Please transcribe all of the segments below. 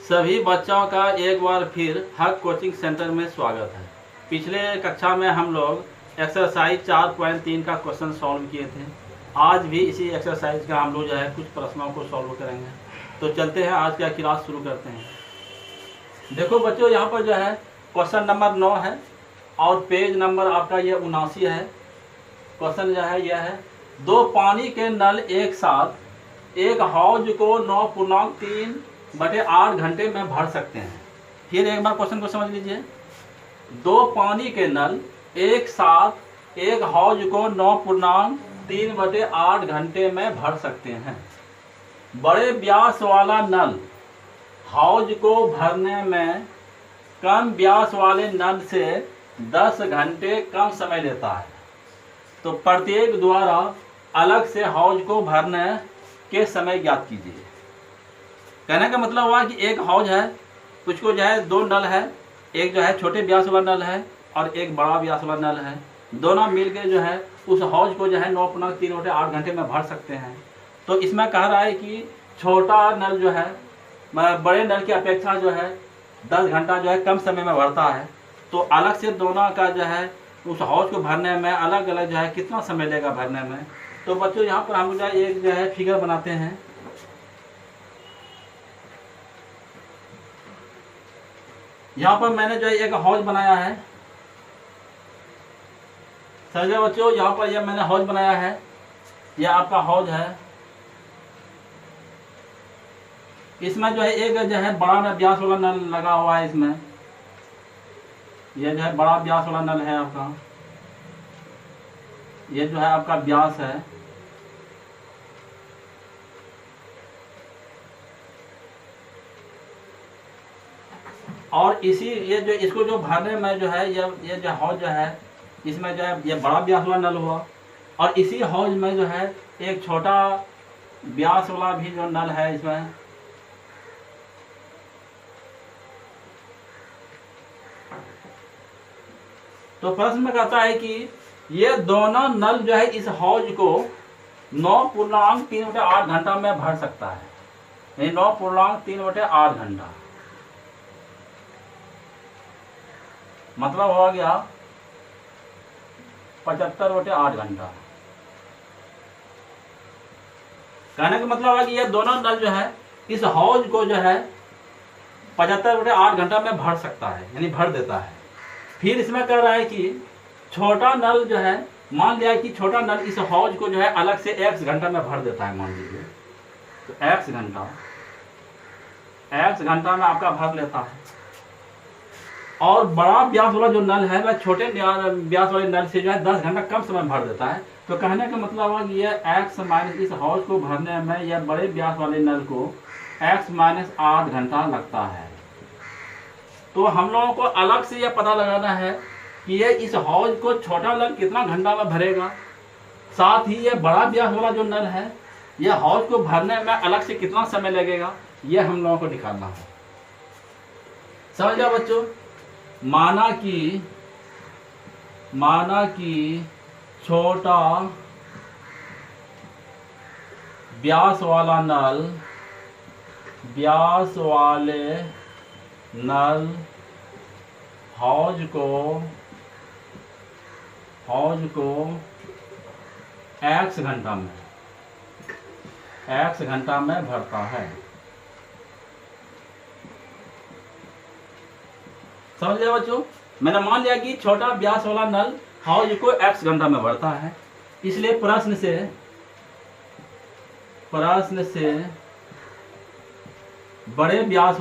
सभी बच्चों का एक बार फिर हक कोचिंग सेंटर में स्वागत है। पिछले कक्षा में हम लोग एक्सरसाइज 4.3 का क्वेश्चन सॉल्व किए थे। आज भी इसी एक्सरसाइज का हम लोग जो है कुछ प्रश्नों को सॉल्व करेंगे। तो चलते हैं, आज का क्लास शुरू करते हैं। देखो बच्चों, यहाँ पर जो है क्वेश्चन नंबर 9 है और पेज नंबर आपका ये 79 है। क्वेश्चन जो है यह है, दो पानी के नल एक साथ एक हौज को 9.3/8 घंटे में भर सकते हैं। फिर एक बार क्वेश्चन को समझ लीजिए। दो पानी के नल एक साथ एक हौज को 9.3/8 घंटे में भर सकते हैं। बड़े व्यास वाला नल हौज को भरने में कम व्यास वाले नल से 10 घंटे कम समय लेता है। तो प्रत्येक द्वारा अलग से हौज को भरने के समय ज्ञात कीजिए। कहने का मतलब हुआ कि एक हौज है, उसको जो है दो नल है, एक जो है छोटे व्यास वाला नल है और एक बड़ा व्यास वाला नल है। दोनों मिलकर जो है उस हौज को जो है 9.3/8 घंटे में भर सकते हैं। तो इसमें कह रहा है कि छोटा नल जो है बड़े नल की अपेक्षा जो है 10 घंटा जो है कम समय में भरता है। तो अलग से दोनों का जो है उस हौज को भरने में अलग अलग जो है कितना समय लेगा भरने में। तो बच्चों यहाँ पर हम जो है एक जो है फिगर बनाते हैं। यहाँ पर मैंने जो है एक हौज बनाया है। समझे बच्चों, यहाँ पर यह मैंने हौज बनाया है, यह आपका हौज है। इसमें जो है एक जो है बड़ा व्यास वाला नल लगा हुआ है। इसमें यह जो है बड़ा व्यास वाला नल है आपका, ये जो है आपका व्यास है। और इसी ये जो इसको जो भरने में जो है ये जो हौज जो है इसमें जो है ये बड़ा व्यास वाला नल हुआ और इसी हौज में जो है एक छोटा व्यास वाला भी जो नल है इसमें। तो प्रश्न में कहता है कि ये दोनों नल जो है इस हौज को 9.3/8 घंटा में भर सकता है। यानी 9.3/8 घंटा मतलब हो गया 75/8 घंटा। कहने का मतलब है कि ये दोनों नल जो है इस हौज को जो है 75/8 घंटा में भर सकता है, यानी भर देता है। फिर इसमें कह रहा है कि छोटा नल जो है, मान लिया कि छोटा नल इस हौज को जो है अलग से x घंटा में भर देता है, मान लीजिए। तो x घंटा में आपका भर लेता है। और बड़ा व्यास वाला जो नल है वह छोटे व्यास वाले नल से जो है 10 घंटा कम समय भर देता है। तो कहने का मतलब है कि यह x माइनस इस हौज को भरने में यह बड़े व्यास वाले नल को x - 8 घंटा लगता है। तो हम लोगों को अलग से यह पता लगाना है कि ये इस हौज को छोटा नल कितना घंटा में भरेगा, साथ ही ये बड़ा व्यास वाला जो नल है यह हौज को भरने में अलग से कितना समय लगेगा, यह हम लोगों को निकालना है। समझ गया बच्चों। माना कि छोटा व्यास वाले नल हौज को x घंटा में भरता है। समझ लिया बच्चों। मैंने मान लिया कि छोटा व्यास वाला नल हौज को x घंटा में भरता है, इसलिए प्रश्न से बड़े व्यास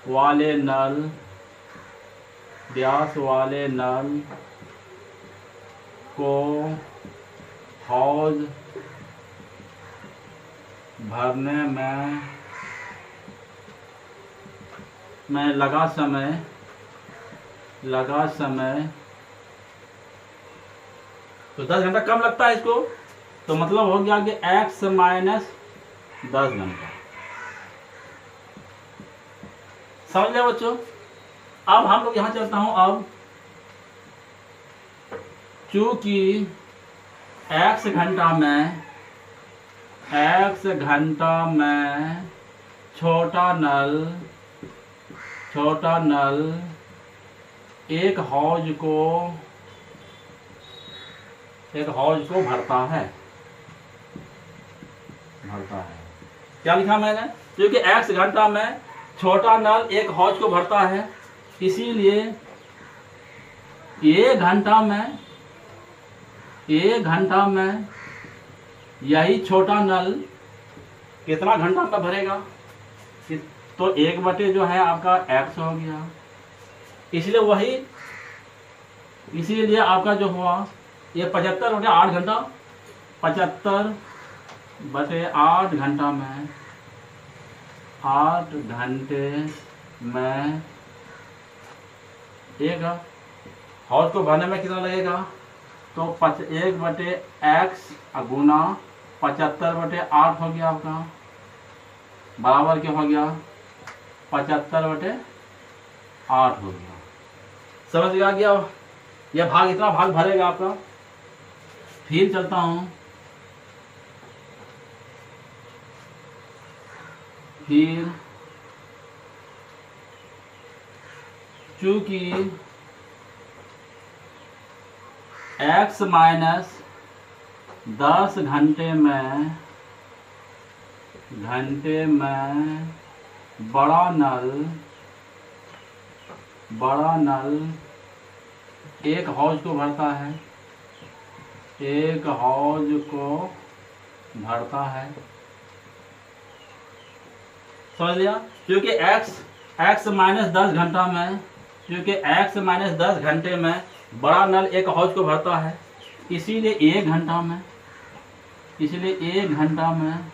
वाले नल को हौज भरने में लगा समय तो 10 घंटा कम लगता है इसको। तो मतलब हो गया कि x - 10 घंटा। समझ लिया बच्चों। अब हम लोग यहाँ चलता हूँ। अब चूंकि x घंटा में x घंटा में छोटा नल एक हौज को भरता है। क्या लिखा मैंने? क्योंकि x घंटा में छोटा नल एक हौज को भरता है, इसीलिए एक घंटा में यही छोटा नल कितना घंटा में भरेगा? तो 1 जो है आपका x हो गया। इसीलिए आपका जो हुआ ये 75/8 घंटा, 75/8 घंटा में 8 घंटे में एक हौज को भरने में कितना लगेगा? तो 1/x गुना 75/8 हो गया आपका, बराबर क्या हो गया? 75/8 हो गया। समझ में आ गया? यह भाग इतना भाग भरेगा आपका। फिर चलता हूं, फिर चूंकि x माइनस 10 घंटे में बड़ा नल एक हौज को भरता है, समझ लिया? क्योंकि x माइनस 10 घंटा में, क्योंकि x माइनस 10 घंटे में बड़ा नल एक हौज को भरता है, इसीलिए 1 घंटा में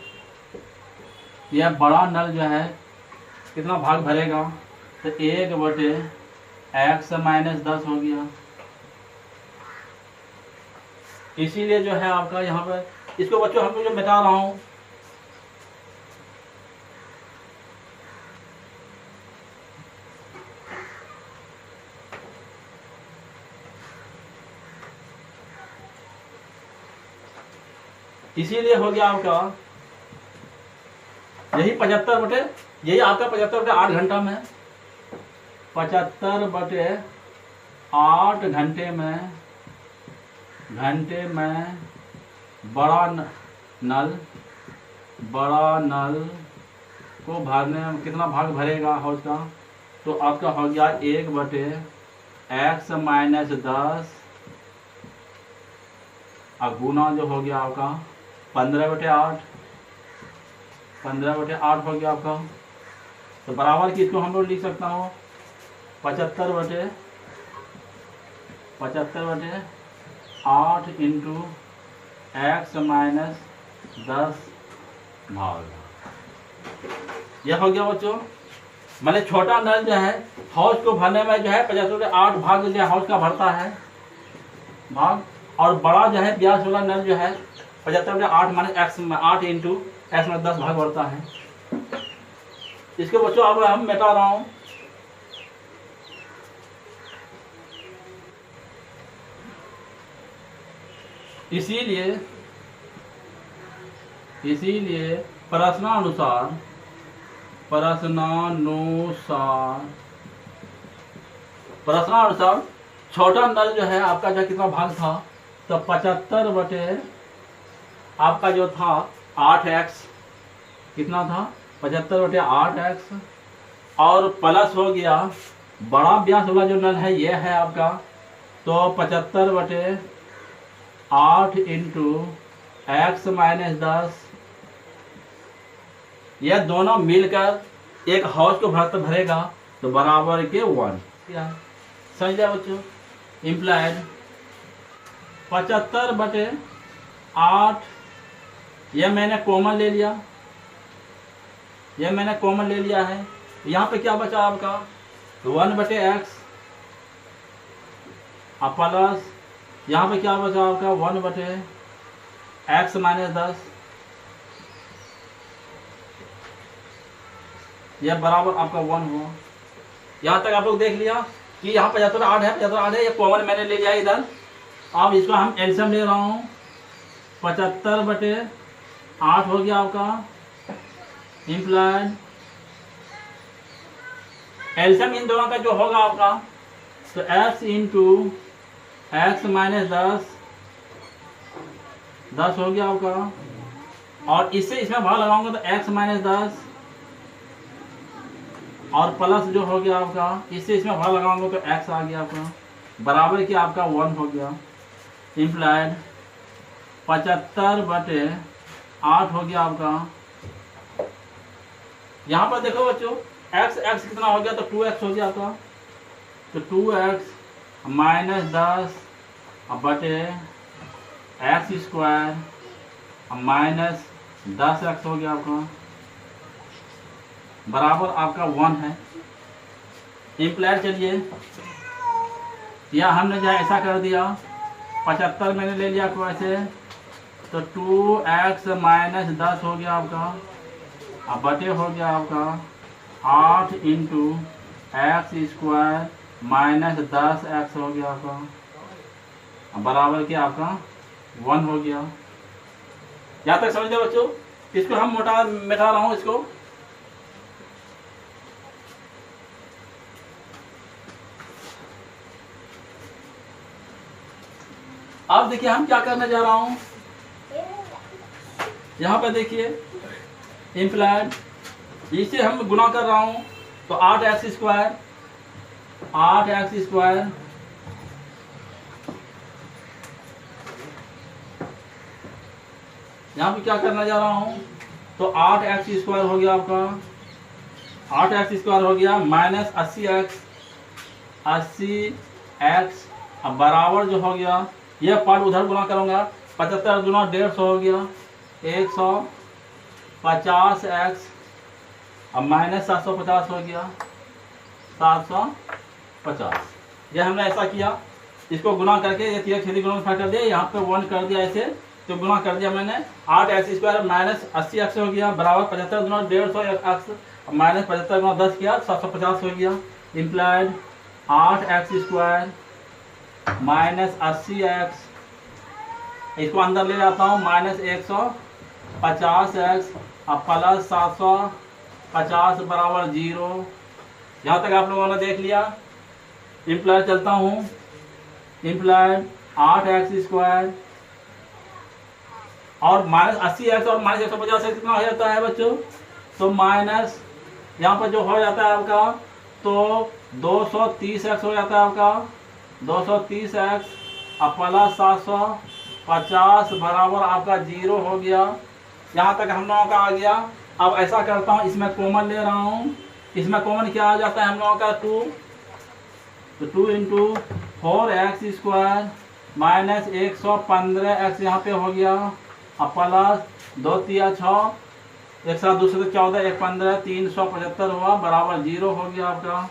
यह बड़ा नल जो है कितना भाग भरेगा? तो 1/x माइनस 10 हो गया। इसीलिए जो है आपका यहाँ पर, इसको बच्चों हमको जो बता रहा हूँ, इसीलिए हो गया आपका यही 75/8 घंटा में 75/8 घंटे में बड़ा नल को भरने में कितना भाग भरेगा हौज का? तो आपका हो गया 1/x माइनस 10 और गुना जो हो गया आपका 15/8 हो गया आपका। तो बराबर की इसको हम लोग लिख सकता हूँ 75/8 इंटू x माइनस 10 भाग। यह हो गया बच्चों, मैंने छोटा नल जो है हौज को भरने में जो है 75/8 भाग जो है हौज का भरता है भाग, और बड़ा जो है व्यास वाला नल जो है 75/8 माइनस x 8 इंटू x में 10 भाग बढ़ता है। इसके बच्चों अब हम मिटा रहा हूं, इसीलिए प्रश्नानुसार छोटा नल जो है आपका जो कितना भाग था? तो 75 आपका जो था 8x कितना था? 75/8x, और प्लस हो गया बड़ा व्यास वाला जो नल है ये है आपका, तो 75/8 इंटू x माइनस 10, यह दोनों मिलकर एक हौज को भरेगा, तो बराबर के 1। समझ लिया बच्चों? इम्प्लाइड 75/8 यह मैंने कॉमन ले लिया, है। यहाँ पे क्या बचा आपका? 1/x प्लस यहाँ पे क्या बचा आपका? 1/x माइनस 10, यह बराबर आपका 1 हुआ। यहाँ तक आप लोग देख लिया कि यहाँ 75/8 है, 75/8 है, ये कॉमन मैंने ले लिया इधर। अब इसको हम एलसीएम ले रहा हूँ, 75/8 8 हो गया आपका इम्प्लाइड एल्सियम इन दोनों का जो होगा आपका, तो x इंटू एक्स माइनस 10 हो गया आपका, और इससे इसमें भाग लगाऊंगा तो x माइनस 10 और प्लस जो हो गया आपका, इससे इसमें भाग लगाऊंगा तो x आ गया आपका, बराबर कि आपका 1 हो गया इम्प्लाइड 75/8 हो गया आपका। यहाँ पर देखो बच्चों x कितना हो गया, तो 2x हो गया आपका, तो 2x minus 10/x² minus 10x हो गया आपका, बराबर आपका 1 है इम्प्लाइड। चलिए यहाँ हमने जो है ऐसा कर दिया, 75 मैंने ले लिया आपको ऐसे, तो 2x माइनस 10 हो गया आपका, अब बटे हो गया आपका 8 इंटू x² माइनस 10x हो गया आपका, बराबर के आपका 1 हो गया। यहाँ तक समझ गए बच्चों। इसको हम मिटा रहा हूँ इसको, अब देखिए हम क्या करने जा रहा हूँ। यहाँ पे देखिए इम्प्लाइड, इसे हम गुना कर रहा हूँ, तो 8x² यहाँ पे क्या करना जा रहा हूँ, तो 8x² हो गया आपका, 8x² हो गया माइनस 80x अब बराबर जो हो गया, यह पार्ट उधर गुना करूँगा, 75 गुना 150 हो गया 150x अब माइनस 750 हो गया 750। यह हमने ऐसा किया, इसको गुना करके ये 3 गुना कर दिया, यहाँ पे 1 कर दिया ऐसे, तो गुना कर दिया मैंने, 8x² माइनस 80x हो गया बराबर 75 गुना 150x माइनस 75 गुना 10 किया 750 हो गया इम्प्लाइड 8x² माइनस 80x, इसको अंदर ले जाता हूँ, माइनस 150x अब प्लस 750 बराबर 0। यहाँ तक आप लोगों ने देख लिया। इम्प्लाइड चलता हूँ, इम्प्लाइड 8x² और माइनस 80x और माइनस 150 कितना हो जाता है बच्चों, तो माइनस यहाँ पर जो हो जाता है आपका, तो 230x हो जाता है आपका, 230x अब प्लस 750 बराबर आपका 0 हो गया। यहाँ तक हम लोगों का आ गया। अब ऐसा करता हूँ, इसमें कॉमन ले रहा हूँ, इसमें कॉमन क्या आ जाता है हम लोगों का 2, तो 2 इंटू 4x² माइनस 115x यहाँ पे हो गया, अब प्लस 2 3 6 एक साथ दूसरे से 14 1 15 375 हुआ बराबर 0 हो गया आपका।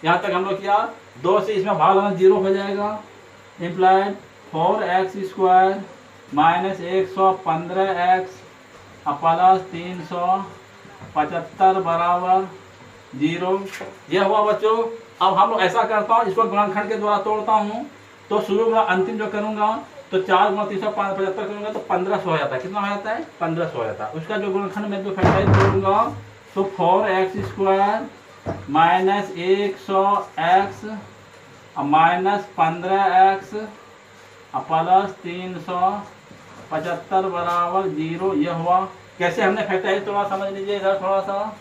यहाँ तक हम लोग किया, 2 से इसमें भाग लेना 0 हो जाएगा implied 4x² minus 115x plus 375 बराबर 0। यह हुआ बच्चों। अब हम लोग ऐसा करता हूँ, इसको गुणनखंड के द्वारा तोड़ता हूँ, तो शुरू में अंतिम जो करूँगा तो 4 गुणा 375 करूँगा तो 1500 हो जाता है। कितना हो जाता है? 1500 हो जाता है। उसका जो गुणनखंड में जो फैक्टराइज करूँगा तो 4x² minus 100x minus 15x plus 375 बराबर 0। यह हुआ। कैसे हमने फैक्टराइज थोड़ा समझ लीजिए इधर थोड़ा सा।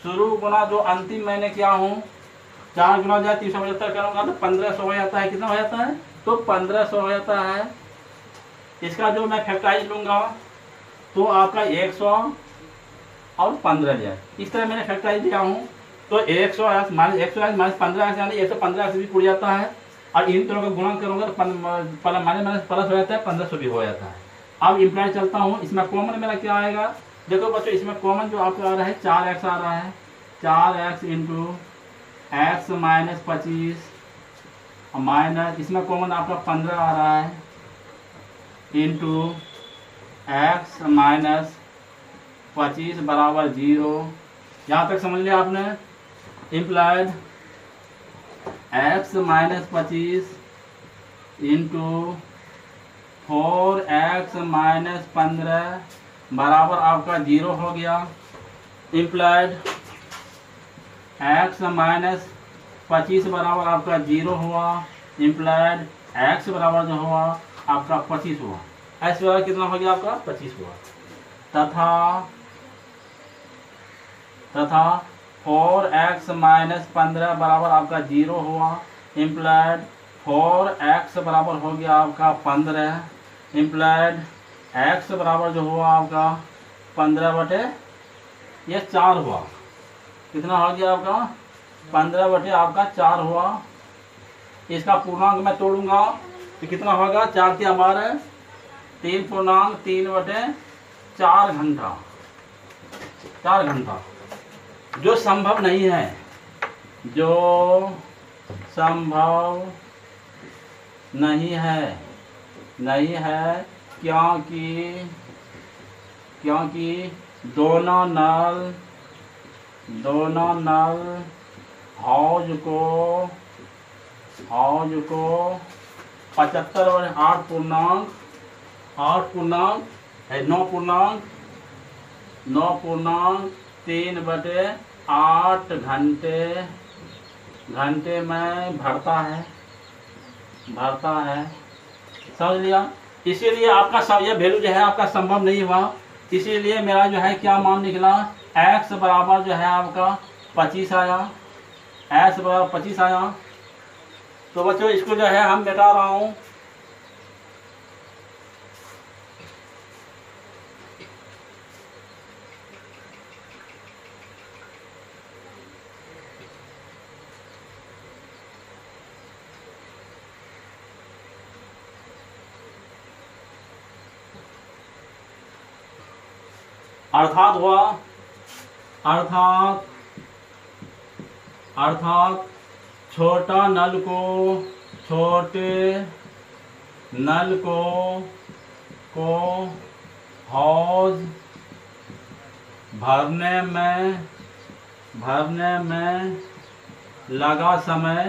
शुरू गुना जो अंतिम मैंने किया हूँ, 4 गुना जाए 375 करूँगा तो 1500 हो जाता है। कितना हो जाता है? तो 1500 हो जाता है। इसका जो मैं फैक्टराइज लूँगा तो आपका 100 और 15 जाए, इस तरह मैंने फैक्टराइज लिया हूँ। तो 100 माइनस 100 माइनस 15 यानी 115 से भी पूछ जाता है। और इन दोनों का गुणा करूँगा तो माइनस प्लस हो जाता है, 1500 भी हो जाता है। अब इम्प्लाइड चलता हूँ, इसमें कॉमन मेरा क्या आएगा? देखो बच्चों, इसमें कॉमन जो आपका आ रहा है 4x आ रहा है। 4x into x minus 25 minus इसमें कॉमन आपका 15 आ रहा है इंटू एक्स माइनस 25 बराबर 0। यहाँ तक समझ लिया आपने। Implied x minus 25 into 4x minus 15 बराबर आपका 0 हो गया। इम्प्लाइड x माइनस 25 बराबर आपका 0 हुआ। इम्प्लाइड x बराबर जो हुआ आपका 25 हुआ। x बराबर कितना हो गया आपका 25 हुआ। तथा 4x माइनस 15 बराबर आपका 0 हुआ। इम्प्लाइड 4x बराबर हो गया आपका 15। इम्प्लाइड x बराबर जो हुआ आपका 15 बटे ये 4 हुआ। कितना हो गया आपका 15 बटे आपका 4 हुआ। इसका पूर्णांक मैं तोड़ूंगा तो कितना होगा 4 के हमारे 3.3 बटे 4 घंटा। 4 घंटा जो संभव नहीं है, जो संभव नहीं है क्योंकि दोनों नल हौज को 75 और 9.3 बटे 8 घंटे में भरता है। समझ लिया। इसीलिए आपका सब ये वैल्यू जो है आपका संभव नहीं हुआ। इसीलिए मेरा जो है क्या मान निकला, x बराबर जो है आपका 25 आया। x बराबर 25 आया। तो बच्चों इसको जो है हम मिटा रहा हूँ। अर्थात छोटे नल को हौज भरने में लगा समय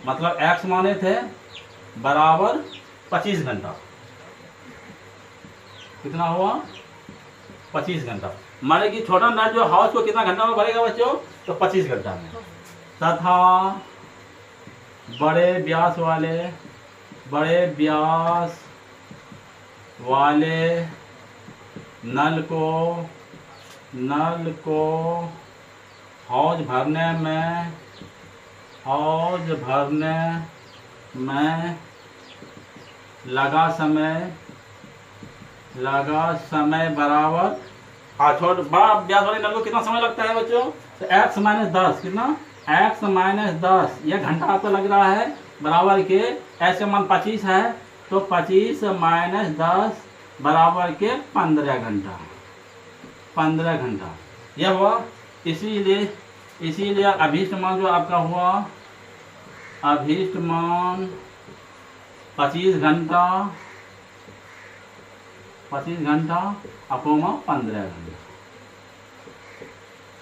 मतलब x माने थे बराबर 25 घंटा। कितना हुआ 25 घंटा। माने कि छोटा नल जो हाउस को कितना घंटा में भरेगा बच्चों, तो 25 घंटा में। तथा बड़े व्यास वाले नल को हौज भरने में लगा समय बराबर बड़ा व्यास वाले नल को कितना समय लगता है बच्चों, तो x माइनस 10। कितना x माइनस 10 यह घंटा तो लग रहा है बराबर के x का मान 25 है, तो 25 माइनस 10 बराबर के 15 घंटा। 15 घंटा यह हुआ। इसीलिए अभीष्ट मान जो आपका हुआ, अभीष्ट मान 25 घंटा अपोमा 15 घंटा।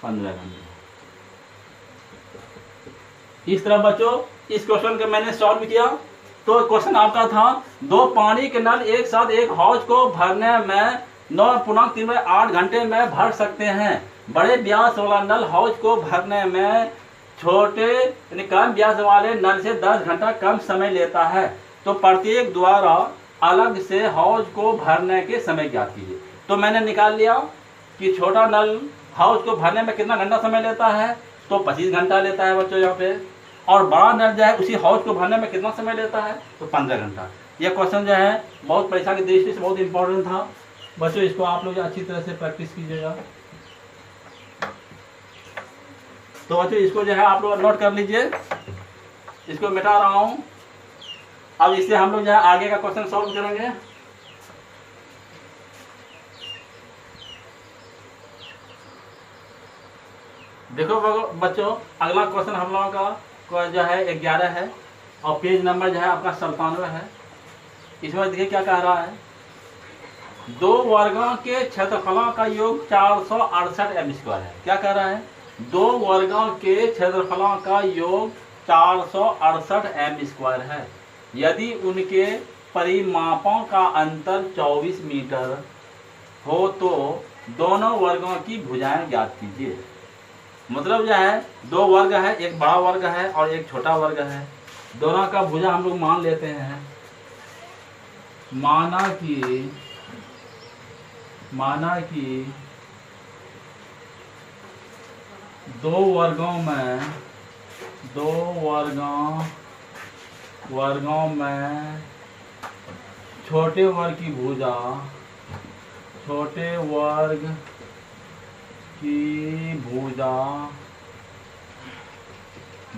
15 घंटा। इस तरह बच्चों इस क्वेश्चन को मैंने सॉल्व किया। तो क्वेश्चन आपका था 2 पानी के नल एक साथ एक हौज को भरने में 9.38 घंटे में भर सकते हैं। बड़े व्यास वाला नल हौज को भरने में छोटे यानी कम व्यास वाले नल से 10 घंटा कम समय लेता है। तो प्रत्येक द्वारा अलग से हौज को भरने के समय ज्ञात कीजिए। तो मैंने निकाल लिया कि छोटा नल हौज को भरने में कितना घंटा समय लेता है, तो 25 घंटा लेता है बच्चों यहाँ पे। और बड़ा नल जो है उसी हौज को भरने में कितना समय लेता है, तो 15 घंटा। यह क्वेश्चन जो है बहुत परीक्षा की दृष्टि से बहुत इंपॉर्टेंट था बच्चों। इसको आप लोग अच्छी तरह से प्रैक्टिस कीजिएगा। तो बच्चों इसको जो है आप लोग नोट कर लीजिए। इसको मिटा रहा हूँ। अब इससे हम लोग जो है आगे का क्वेश्चन सॉल्व करेंगे। देखो बच्चों अगला क्वेश्चन हम लोगों का जो है 11 है और पेज नंबर जो है आपका 97 है। इसमें देखिए क्या कह रहा है, 2 वर्गों के क्षेत्रफलों का योग 468 m² है। क्या कह रहा है, 2 वर्गों के क्षेत्रफलों का योग 468 m² है। यदि उनके परिमापों का अंतर 24 मीटर हो तो दोनों वर्गों की भुजाएं ज्ञात कीजिए। मतलब जो है दो वर्ग है, एक बड़ा वर्ग है और एक छोटा वर्ग है, दोनों का भुजा हम लोग मान लेते हैं। माना कि दो वर्गों में छोटे वर्ग की भुजा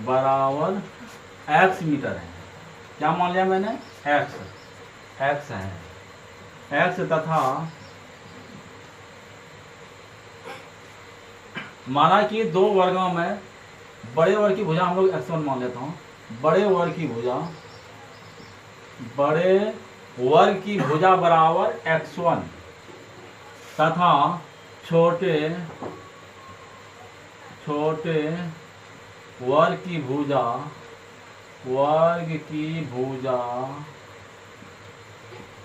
बराबर x मीटर है। क्या मान लिया मैंने? x है। x तथा माना कि दो वर्गों में बड़े वर्ग की भुजा हम लोग x1 मान लेता हूँ। बड़े वर्ग की भुजा बराबर x1 तथा छोटे वर्ग की भुजा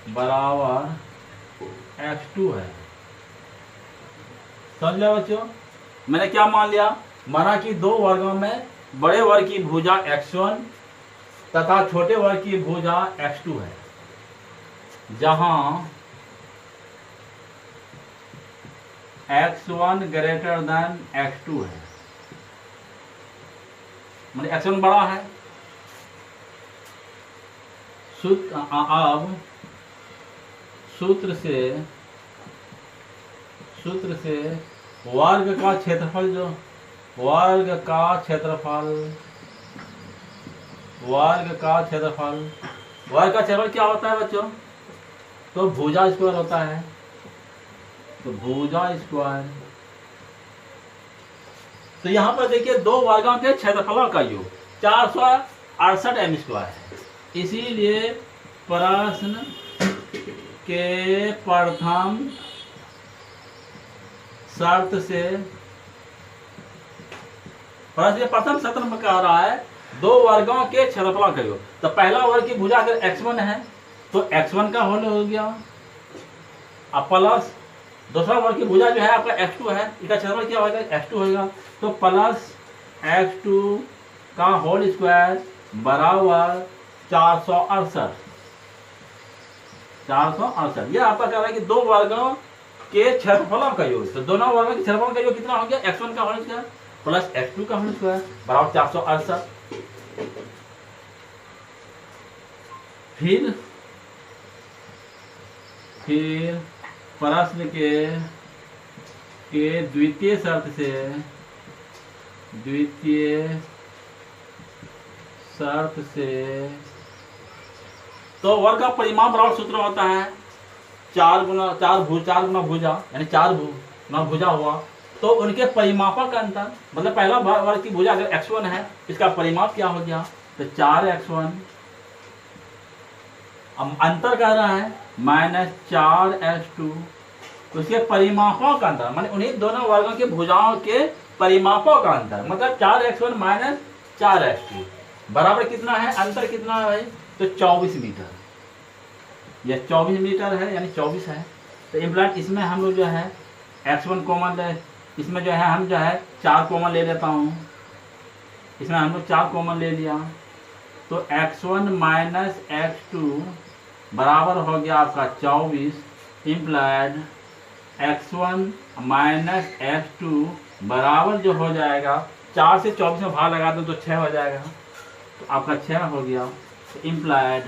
बराबर x2 है। समझ लिया बच्चों? मैंने क्या मान लिया? माना कि दो वर्गों में बड़े वर्ग की भुजा x1 तथा छोटे वर्ग की भुजा x2 है, जहां x1 ग्रेटर देन x2 है। मतलब x1 बड़ा है। अब सूत्र से वर्ग का क्षेत्रफल क्या होता है बच्चों? तो भुजा स्क्वायर होता है। तो भुजा स्क्वायर, तो यहां पर देखिए दो वर्गों के क्षेत्रफलों का योग 468 m स्क्वायर है। इसीलिए प्रश्न के प्रथम सत्र में कह रहा है दो वर्गों के क्षेत्रफलों का योग। तो पहला वर्ग की भुजा अगर x1 है तो x1 का होल हो गया, अब प्लस दूसरा वर्ग की भुजा जो है आपका x2 है, इसका क्षेत्रफल क्या होगा? x2 होगा। तो प्लस x2 का होल स्क्वायर बराबर 468। यह आपका कह रहा है कि दो वर्गों के क्षेत्रफलों का योग। तो दोनों वर्गों के क्षेत्रफल का योग कितना हो गया? x1 का होल स्क्वायर प्लस x2 का होल स्क्वायर बराबर 468। फिर प्रश्न के द्वितीय शर्त से तो वर्ग का परिमाप बराबर सूत्र होता है 4 गुना भुजा, यानी 4 गुना भुजा हुआ तो उनके परिमापों का अंतर। मतलब पहला वर्ग की भुजा अगर x1 है, इसका परिमाप क्या हो गया? तो 4x1, अब अंतर कह रहा है -4x2, तो इसके परिमापों का अंतर माने उन्हीं दोनों वर्गों के भुजाओं के परिमापों का अंतर, मतलब 4x1 - 4x2 बराबर कितना है? अंतर कितना है भाई? तो 24 मीटर। यह 24 मीटर है, यानी 24 है। तो इम्प्लाइड इसमें हम लोग जो है x1 कॉमन ले, इसमें जो है हम जो है 4 कॉमन ले लेता हूँ। इसमें हम लोग 4 कॉमन ले लिया तो x1 - x2 बराबर हो गया आपका 24। इम्प्लाइड x1 - x2 बराबर जो हो जाएगा 4 से 24 में भाग लगा दो तो 6 हो जाएगा, तो आपका 6 हो गया। तो इम्प्लाइड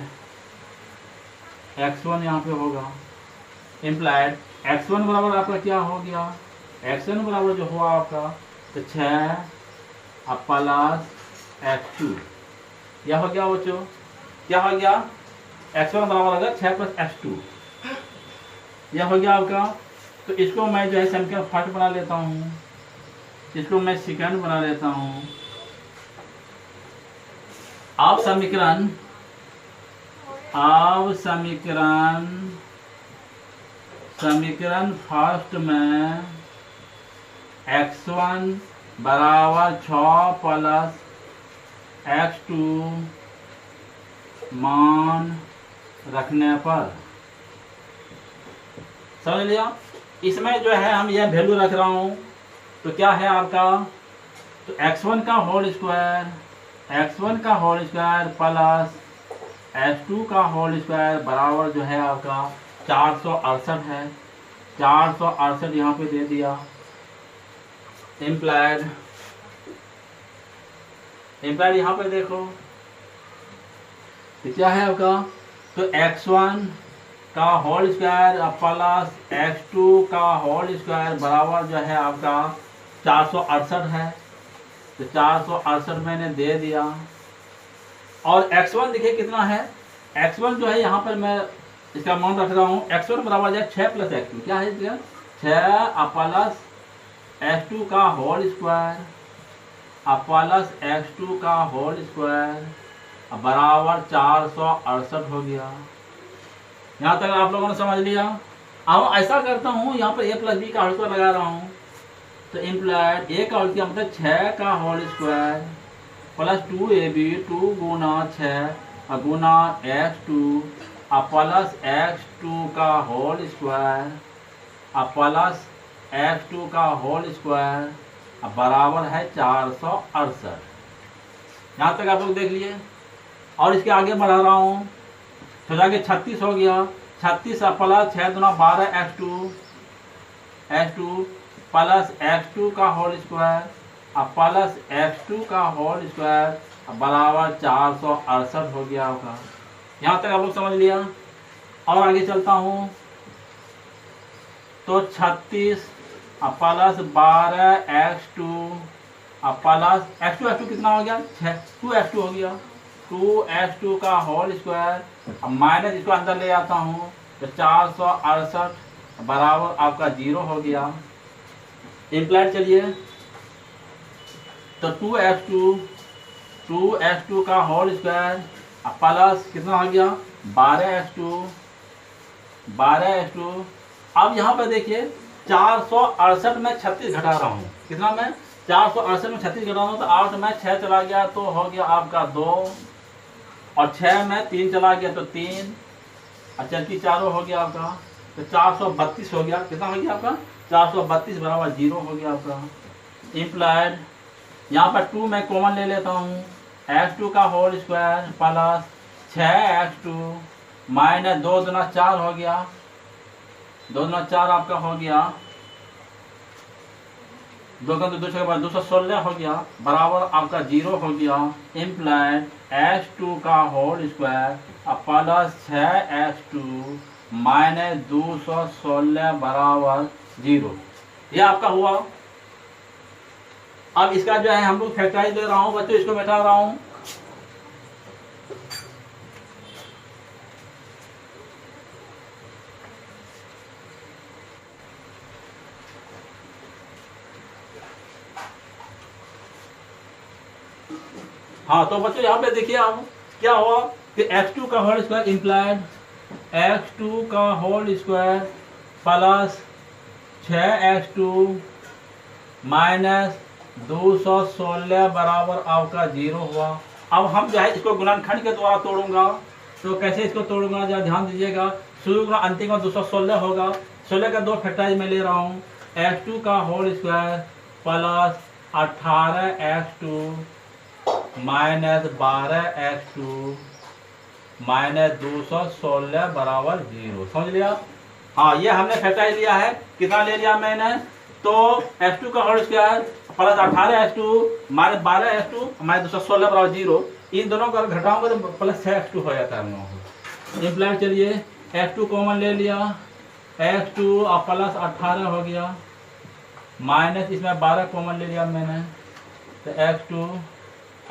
x1 यहाँ पे होगा। इम्प्लाइड x1 बराबर आपका क्या हो गया? x1 बराबर जो हुआ आपका तो 6 प्लस x2, यह हो गया बच्चों। क्या हो गया? x1 बराबर होगा 6 + x2, यह हो गया आपका। तो इसको मैं जो है समीकरण फर्स्ट बना लेता हूँ, इसको मैं सेकंड बना लेता हूँ। अब समीकरण फर्स्ट में x1 बराबर 6 + x2 मान रखने पर, समझ लिया। इसमें जो है हम यह वैल्यू रख रहा हूँ, तो क्या है आपका, तो x1 का होल स्क्वायर, x1 का होल स्क्वायर प्लस x2 का होल स्क्वायर बराबर जो है आपका 468 है। 468 यहाँ पे दे दिया। इम्प्लाइड यहाँ पे देखो तो क्या है आपका, तो x1 का होल स्क्वायर प्लस x2 का होल स्क्वायर बराबर जो है आपका 468 है। तो 468 मैंने दे दिया। और x1 देखिए कितना है, x1 जो है यहाँ पर मैं इसका मान रख रहा हूँ, x1 बराबर है 6 प्लस x2, क्या है इसका 6 प्लस x2 का होल स्क्वायर प्लस x2 का होल स्क्वायर बराबर 468 हो गया। यहाँ तक आप लोगों ने समझ लिया। अब ऐसा करता हूँ, यहाँ पर a प्लस बी का होल स्क्वायर लगा रहा हूँ, तो इम्प्लाइड a का होल स्क्वायर मतलब 6 का होल स्क्वायर प्लस 2ab 2 गुना 6 गुना x2 प्लस x2 का होल स्क्वायर प्लस x2 का होल स्क्वायर बराबर है 468। यहाँ तक आप लोग देख लिए। और इसके आगे बढ़ा रहा हूँ, तो जाके 36 हो गया। 36 प्लस 6 दुना 12 x2 प्लस x2 का होल स्क्वायर प्लस x2 का होल स्क्वायर बराबर 468 हो गया होगा। यहाँ तक आप लोग समझ लिया। और आगे चलता हूँ, तो 36 प्लस 12 x2 प्लस x2 कितना हो गया 2x2 हो गया। 2x2 का होल स्क्वायर माइनस इसको अंदर ले आता हूँ, तो 468 बराबर आपका 0 हो गया। इम्प्लाइड चलिए, तो 2x2 का होल स्क्वायर प्लस कितना हो गया 12x2। अब यहाँ पर देखिए 468 में 36 घटा रहा हूँ, कितना मैं 468 में 36 घटा रहा हूँ, तो 8 में 6 चला गया तो हो गया आपका 2, और 6 में 3 चला गया तो 3, और चलती 4 हो गया आपका, तो 432 हो गया। कितना हो गया आपका 432 बराबर 0 हो गया आपका। इम्प्लाइड यहाँ पर 2 मैं कॉमन ले लेता हूँ, x2 का whole square plus 6x2 minus 2 दुना 4 हो गया, 2 दुना 4 आपका हो गया, 2 का 2 के बाद 216 हो गया बराबर आपका 0 हो गया। इम्प्लाइड x2 का whole square plus 6x2 minus 216 बराबर 0, यह आपका हुआ। अब इसका जो है हम लोग फैक्टराइज ले रहा हूँ बच्चों, इसको बैठा रहा हूँ। हाँ, तो बच्चों यहाँ पे देखिए अब क्या हुआ कि x2 का होल स्क्वायर इम्प्लाइड x2 का whole square plus 6x2 minus 216 बराबर आपका 0 हुआ। अब हम जो है इसको गुणनखंड के द्वारा तोड़ूंगा, तो कैसे इसको तोड़ूंगा जरा ध्यान दीजिएगा। शुरू का अंतिम का 216 होगा, 16 का 2 फैक्टराइज में ले रहा हूँ, x2 का whole square plus 18x2 minus 12x2 minus 216 बराबर 0, समझ लिया। हाँ, ये हमने फैक्टराइज लिया है। कितना ले लिया मैंने, तो x2 का whole square plus 18x2 minus 12x2 minus 216 बराबर 0, इन दोनों को घटाऊंगा तो प्लस 6x2 हो जाता है हम लोगों को। इम्प्लाइड चलिए, x2 कॉमन ले लिया, x2 और प्लस 18 हो गया, माइनस इसमें 12 कॉमन ले लिया मैंने, तो x2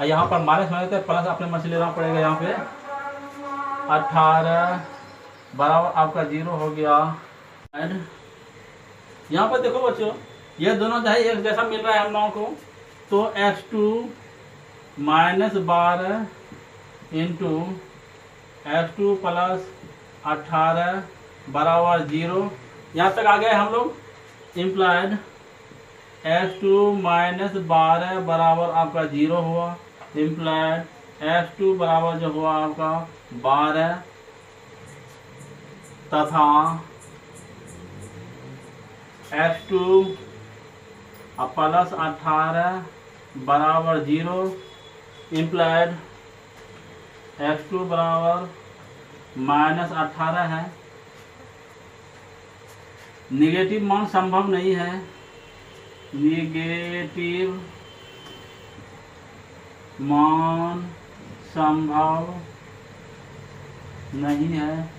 यहाँ पर माइनस माइनस तो प्लस अपने मन से लेना पड़ेगा। यहाँ पे 18 बराबर आपका 0 हो गया। यहाँ पर देखो बच्चों, ये दोनों जो है एक जैसा मिल रहा है हम लोगों को, तो x2 minus 12 into x2 plus 18 बराबर 0, यहाँ तक आ गए हम लोग। इम्प्लाइड x2 माइनस 12 बराबर आपका 0 हुआ। इम्प्लाइड x2 बराबर जो हुआ आपका 12 तथा x2 प्लस 18 बराबर 0 इम्प्लाइड x2 बराबर माइनस 18 है। निगेटिव मान संभव नहीं है, निगेटिव मान संभव नहीं है,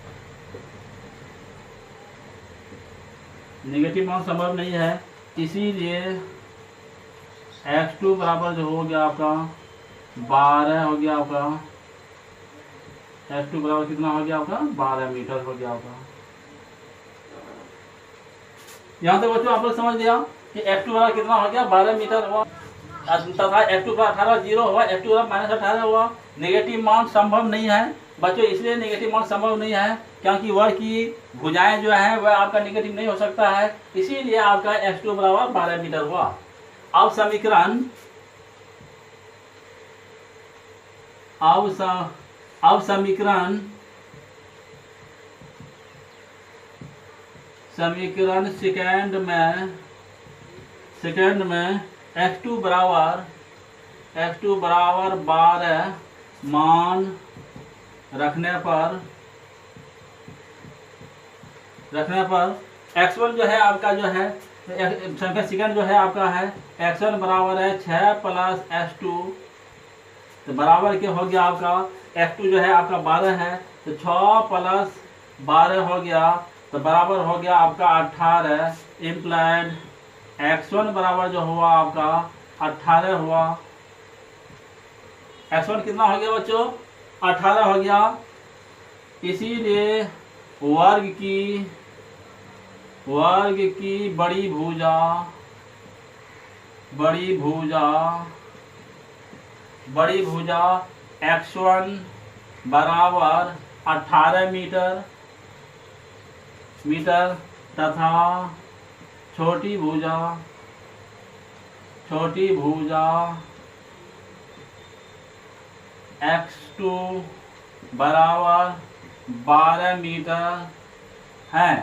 निगेटिव मान संभव नहीं है। इसीलिए x2 बराबर जो हो गया आपका 12 हो गया आपका, x2 बराबर कितना हो गया आपका 12 मीटर हो गया आपका। यहाँ तक बच्चों आप लोग समझ लिया कि x2 बराबर कितना हो गया 12 मीटर हुआ तथा x2 बराबर 18 0 हुआ, x2 बराबर माइनस 18 हुआ। नेगेटिव मान संभव नहीं है बच्चों, इसलिए नेगेटिव मान संभव नहीं है क्योंकि वर्ग की भुजाएं जो है वह आपका नेगेटिव नहीं हो सकता है, इसीलिए आपका x2 बराबर 12 मीटर हुआ। अब समीकरण समीकरण सेकेंड में x2 बराबर 12 मान रखने पर x1 जो है आपका जो है संख्या सेकेंड जो है आपका है x1 बराबर है 6 प्लस x2 तो बराबर क्या हो गया आपका x2 जो है आपका 12 है तो 6 प्लस 12 हो गया तो बराबर हो गया आपका 18 इम्प्लाइड x1 बराबर जो हुआ आपका 18 हुआ। x1 कितना हो गया बच्चों 18 हो गया। इसीलिए वर्ग की बड़ी भुजा x1 बराबर 18 मीटर तथा छोटी भुजा x2 बराबर 12 मीटर है।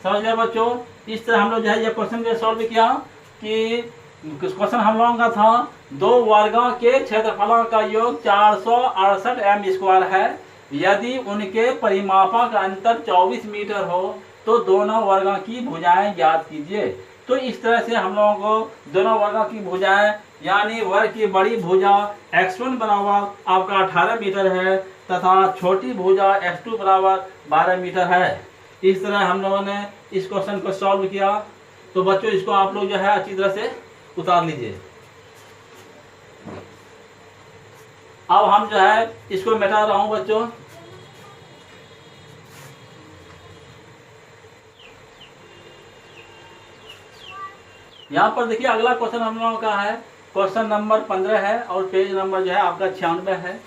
समझ गए बच्चों। इस तरह हम लोग जो है ये क्वेश्चन को सॉल्व किया कि क्वेश्चन हम लोगों का था दो वर्गों के क्षेत्रफलों का योग 468 m² है। यदि उनके परिमापक अंतर 24 मीटर हो तो दोनों वर्गों की भुजाएं ज्ञात कीजिए। तो इस तरह से हम लोगों को दोनों वर्गों की भुजाएं यानी वर्ग की बड़ी भुजा x1 बराबर आपका 18 मीटर है तथा छोटी भुजा x2 बराबर 12 मीटर है। इस तरह हम लोगों ने इस क्वेश्चन को सॉल्व किया। तो बच्चों इसको आप लोग जो है अच्छी तरह से उतार लीजिए। अब हम जो है इसको मिटा रहा हूं बच्चों। यहाँ पर देखिए अगला क्वेश्चन हम लोगों का है क्वेश्चन नंबर 15 है और पेज नंबर जो है आपका 96 है।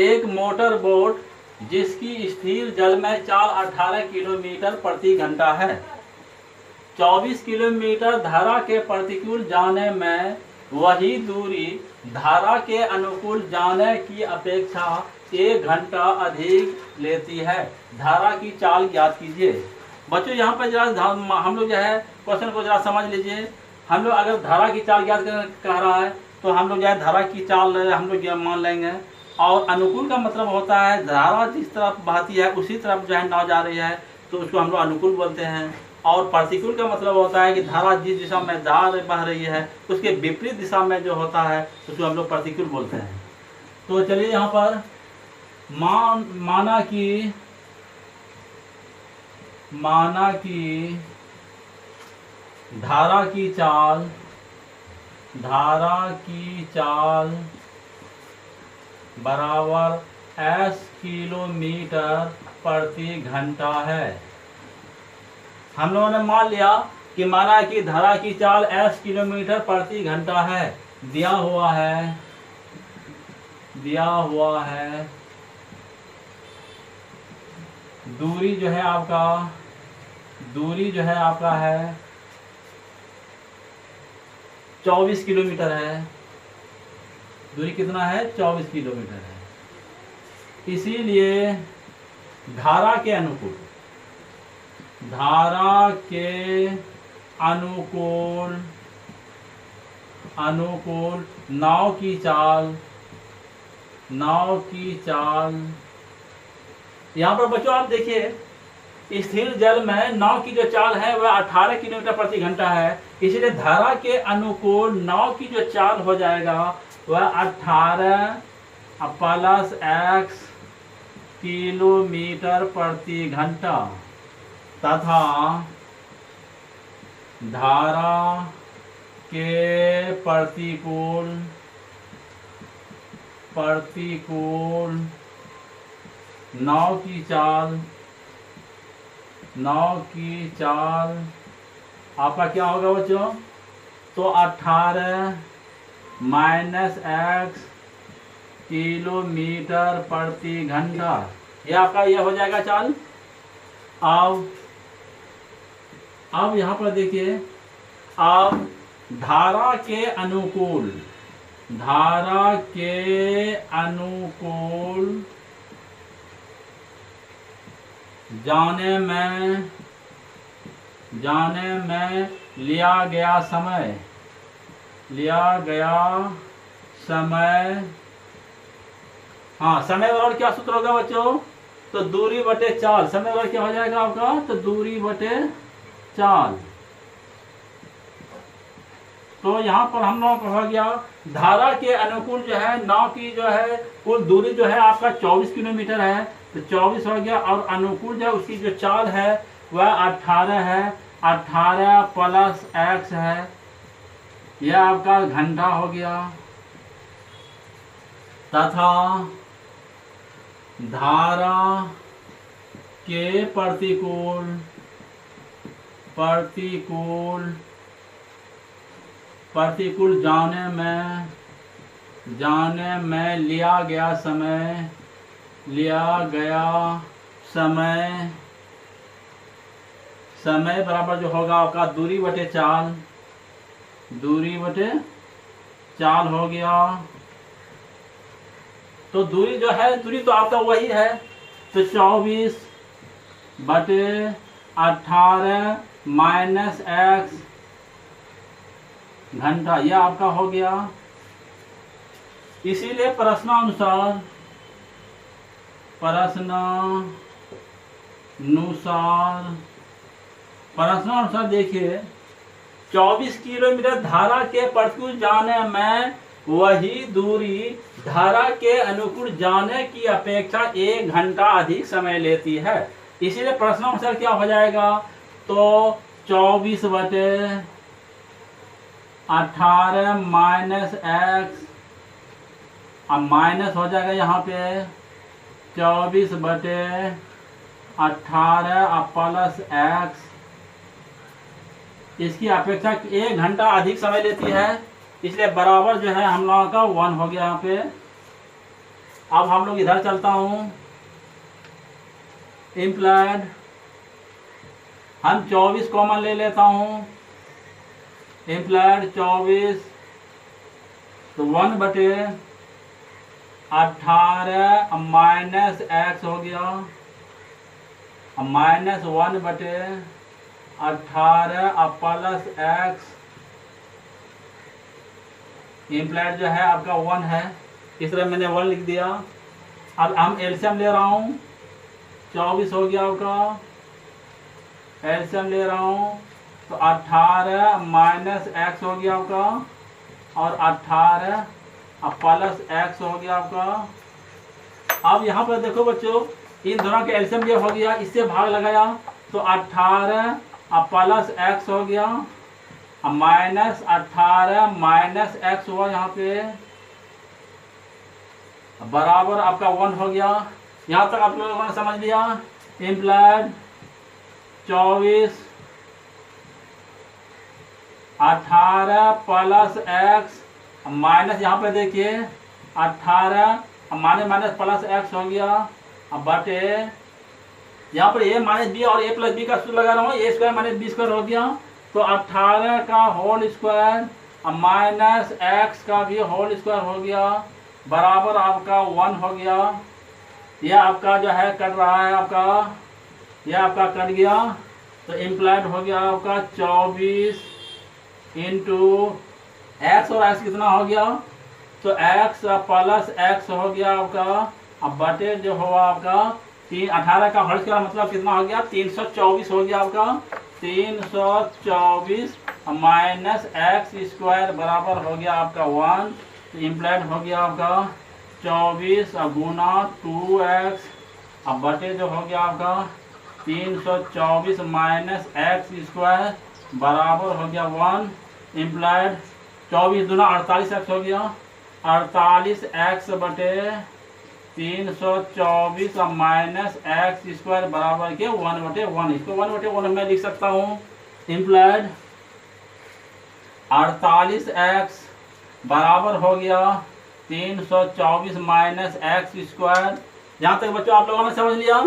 एक मोटर बोट जिसकी स्थिर जल में चाल 18 किलोमीटर प्रति घंटा है, 24 किलोमीटर धारा के प्रतिकूल जाने में वही दूरी धारा के अनुकूल जाने की अपेक्षा 1 घंटा अधिक लेती है। धारा की चाल ज्ञात कीजिए। बच्चों यहाँ पर जरा हम लोग जो है क्वेश्चन को जरा समझ लीजिए। हम लोग अगर धारा की चाल ज्ञात कह रहा है तो हम लोग जो है धारा की चाल हम लोग मान लेंगे। और अनुकूल का मतलब होता है धारा जिस तरफ बहती है उसी तरफ जो है नाव जा रही है तो उसको हम लोग अनुकूल बोलते हैं। और प्रतिकूल का मतलब होता है कि धारा जिस दिशा में धार बह रही है उसके विपरीत दिशा में जो होता है उसको हम लोग प्रतिकूल बोलते हैं। तो चलिए यहाँ पर माना कि धारा की चाल बराबर s किलोमीटर प्रति घंटा है। हम लोगों ने मान लिया कि माना कि धारा की चाल s किलोमीटर प्रति घंटा है। दिया हुआ है दूरी जो है आपका है 24 किलोमीटर है। दूरी कितना है 24 किलोमीटर है। इसीलिए धारा के अनुकूल नाव की चाल यहाँ पर बच्चों आप देखिए स्थिर जल में नाव की जो चाल है वह 18 किलोमीटर प्रति घंटा है। इसलिए धारा के अनुकूल नाव की जो चाल हो जाएगा वह 18 प्लस x किलोमीटर प्रति घंटा तथा धारा के प्रतिकूल नाव की चाल आपका क्या होगा बच्चों? तो 18 माइनस x किलोमीटर प्रति घंटा, यह आपका यह हो जाएगा चाल। अब यहाँ पर देखिए, अब धारा के अनुकूल जाने में लिया गया समय हाँ, समय बराबर क्या सूत्र होगा बच्चों? तो दूरी बटे चाल। समय बराबर क्या हो जाएगा आपका? तो दूरी बटे चाल। तो यहाँ पर हम लोगों को हो गया धारा के अनुकूल जो है नाव की जो है कुल दूरी जो है आपका 24 किलोमीटर है, तो 24 हो गया, और अनुकूल जो है उसकी जो चाल है वह 18 है। 18 प्लस x है, यह आपका घंटा हो गया, तथा धारा के प्रतिकूल जाने में लिया गया समय बराबर जो होगा आपका दूरी बटे चाल हो गया। तो दूरी जो है, दूरी तो आपका वही है, तो 24 बटे 18 माइनस x घंटा, यह आपका हो गया। इसीलिए प्रश्नानुसार देखिए 24 किलोमीटर धारा के प्रतिकूल जाने में वही दूरी धारा के अनुकूल जाने की अपेक्षा 1 घंटा अधिक समय लेती है। इसीलिए प्रश्नानुसार क्या हो जाएगा? तो 24 बटे 18 माइनस x, अब माइनस हो जाएगा यहाँ पे 24 बटे 18 प्लस x, इसकी अपेक्षा 1 घंटा अधिक समय लेती है, इसलिए बराबर जो है हम लोगों का 1 हो गया यहाँ पे। अब हम लोग इधर चलता हूँ, इम्प्लाइड हम 24 कॉमन ले लेता हूँ, इम्प्लाइड 24 तो 1 बटे 18 माइनस x हो गया, माइनस 1 बटे 18 प्लस x, इम्प्लाइड जो है आपका 1 है, इस तरह मैंने 1 लिख दिया। अब हम एलसीएम ले रहा हूँ, 24 हो गया आपका, एलसीएम ले रहा हूँ तो 18 माइनस x हो गया आपका, और 18 प्लस x हो गया आपका। अब यहाँ पर देखो बच्चों, इन दोनों के एलसीएम ये हो गया, इससे भाग लगाया तो 18 प्लस x हो गया, माइनस 18 माइनस x हुआ यहाँ पे, बराबर आपका 1 हो गया। यहाँ तक आप लोगों ने समझ लिया। इम्प्लाइड 24 18 प्लस x माइनस, यहाँ पे देखिए 18 माइनस माइनस प्लस x हो गया, अब बटे यहाँ पर a माइनस बी और a प्लस बी का सूत्र लगा रहा हूँ, a square minus B square हो गया, तो 18 का होल स्क्वायर अब माइनस एक्स का भी होल स्क्वायर हो गया बराबर आपका 1 हो गया। यह आपका जो है कट रहा है आपका, यह आपका कट गया तो इम्प्लाइड हो गया आपका 24 इंटू एक्स, और एक्स कितना हो गया तो एक्स प्लस एक्स हो गया आपका। अब बटे जो हुआ आपका 18 का होल स्क्वायर मतलब कितना हो गया 324 हो गया आपका। 324 माइनस एक्स स्क्वायर बराबर हो गया आपका 1, तो इम्प्लाइड हो गया आपका 24 गुना 2x, अब बटे जो हो गया आपका 324 माइनस एक्स स्क्वायर बराबर हो गया 1, इम्प्लाइड 24 दूना 48x हो गया। 48x बटे 324 माइनस एक्स स्क्वायर बराबर के 1/1, इसको 1/1 में लिख सकता हूँ। इम्प्लाइड 48x बराबर हो गया 324 माइनस एक्स स्क्वायर। यहाँ तक बच्चों आप लोगों ने समझ लिया।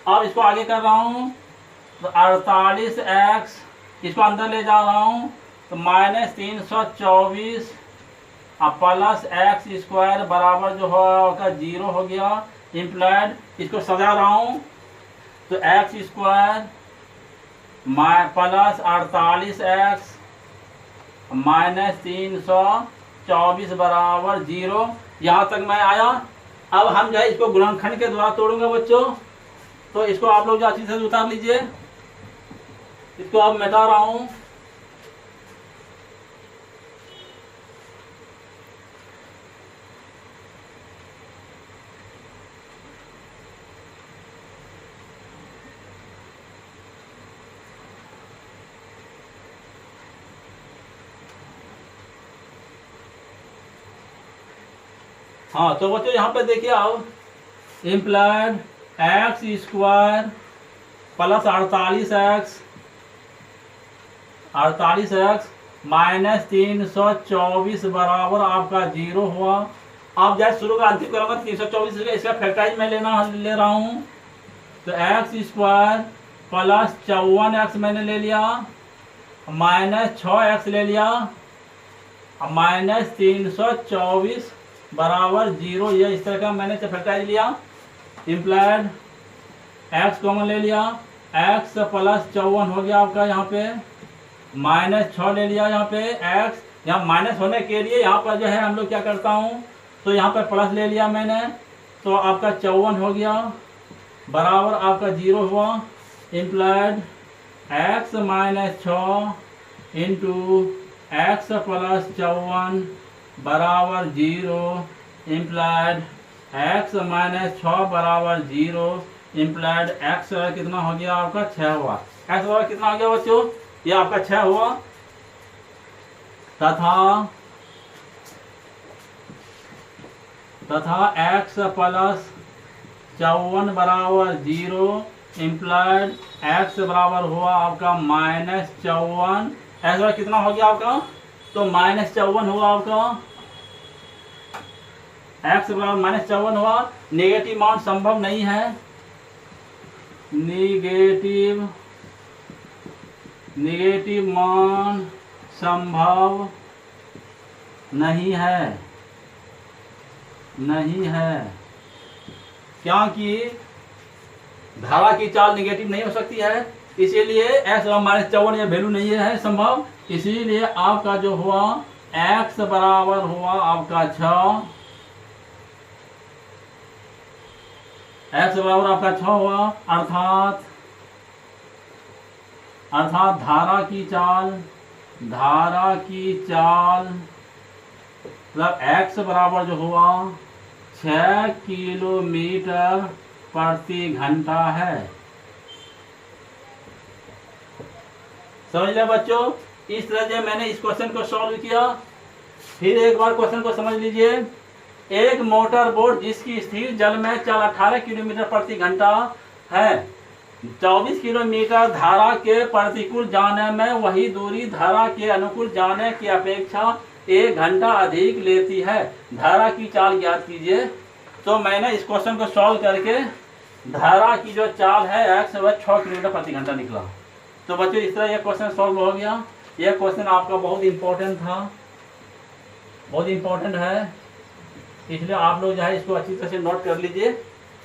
अब इसको आगे कर रहा हूँ तो 48x इसको अंदर ले जा रहा हूँ तो माइनस 324 प्लस एक्स स्क्वायर बराबर जो होगा 0 हो गया। इम्प्लाइड इसको सजा रहा हूँ तो x square plus 48x minus 324 बराबर 0। यहाँ तक मैं आया। अब हम जो है इसको गुणनखंड के द्वारा तोड़ूंगा बच्चों, तो इसको आप लोग जो अच्छी से उतार लीजिए। इसको अब मिटा रहा हूँ। हाँ तो बच्चों यहाँ पे देखिए आप, implied x square plus 48x minus 324 बराबर आपका 0 हुआ। आप जैसे शुरू का अंतिम करोगे 324 इसका फैक्टराइज में ले रहा हूँ तो एक्स स्क्वायर प्लस 54x मैंने ले लिया माइनस 6x ले लिया माइनस 324 बराबर 0, ये इस तरह का मैंने फैक्टराइज लिया। इम्प्लाइड x कॉमन ले लिया, x प्लस 54 हो गया आपका, यहाँ पे माइनस 6 ले लिया। यहाँ पे x यहाँ माइनस होने के लिए यहाँ पर जो है हम लोग क्या करता हूँ तो यहाँ पर प्लस ले लिया मैंने, तो आपका 54 हो गया बराबर आपका 0 हुआ। Implied x minus 6 into x plus 54 बराबर 0, इम्प्लाइड x माइनस 6 बराबर 0, इम्प्लाइड x कितना हो गया आपका 6 हुआ। x बराबर कितना हो गया बच्चों, ये आपका 6 हुआ। तथा x प्लस 54 बराबर 0, इम्प्लाइड x बराबर हुआ आपका माइनस 54। x बराबर कितना हो गया आपका तो माइनस 54 हुआ आपका, x बराबर माइनस 54 हुआ। नेगेटिव मान संभव नहीं है, नेगेटिव मान संभव नहीं है क्योंकि धारा की चाल नेगेटिव नहीं हो सकती है, इसीलिए x माइनस 54 यह वैल्यू नहीं है संभव। इसीलिए आपका जो हुआ x बराबर हुआ आपका 6, x बराबर आपका 6 हुआ। अर्थात धारा की चाल मतलब x बराबर जो हुआ 6 किलोमीटर प्रति घंटा है। समझ लिया बच्चों। इस तरह से मैंने इस क्वेश्चन को सॉल्व किया। फिर एक बार क्वेश्चन को समझ लीजिए। एक मोटर बोट जिसकी स्थिर जल में चाल 18 किलोमीटर प्रति घंटा है, 24 किलोमीटर धारा के प्रतिकूल जाने में वही दूरी धारा के अनुकूल जाने की अपेक्षा 1 घंटा अधिक लेती है। धारा की चाल ज्ञात कीजिए। तो मैंने इस क्वेश्चन को सॉल्व करके धारा की जो चाल है x वह 6 किलोमीटर प्रति घंटा निकला। तो बच्चों इस तरह यह क्वेश्चन सॉल्व हो गया। यह क्वेश्चन आपका बहुत इंपॉर्टेंट था। बहुत इंपॉर्टेंट है, इसलिए आप लोग जो है इसको अच्छी तरह से नोट कर लीजिए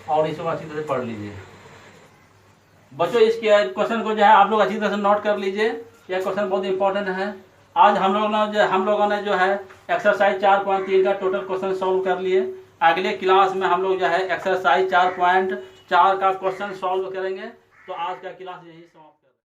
और इसको अच्छी तरह से पढ़ लीजिए। बच्चों इस क्वेश्चन को जो है आप लोग अच्छी तरह से नोट कर लीजिए, यह क्वेश्चन बहुत इंपॉर्टेंट है। आज हम लोगों ने जो है एक्सरसाइज 4.3 का टोटल क्वेश्चन सॉल्व कर लिए। अगले क्लास में हम लोग जो है एक्सरसाइज 4.4 का क्वेश्चन सॉल्व करेंगे। तो आज का क्लास यही समाप्त।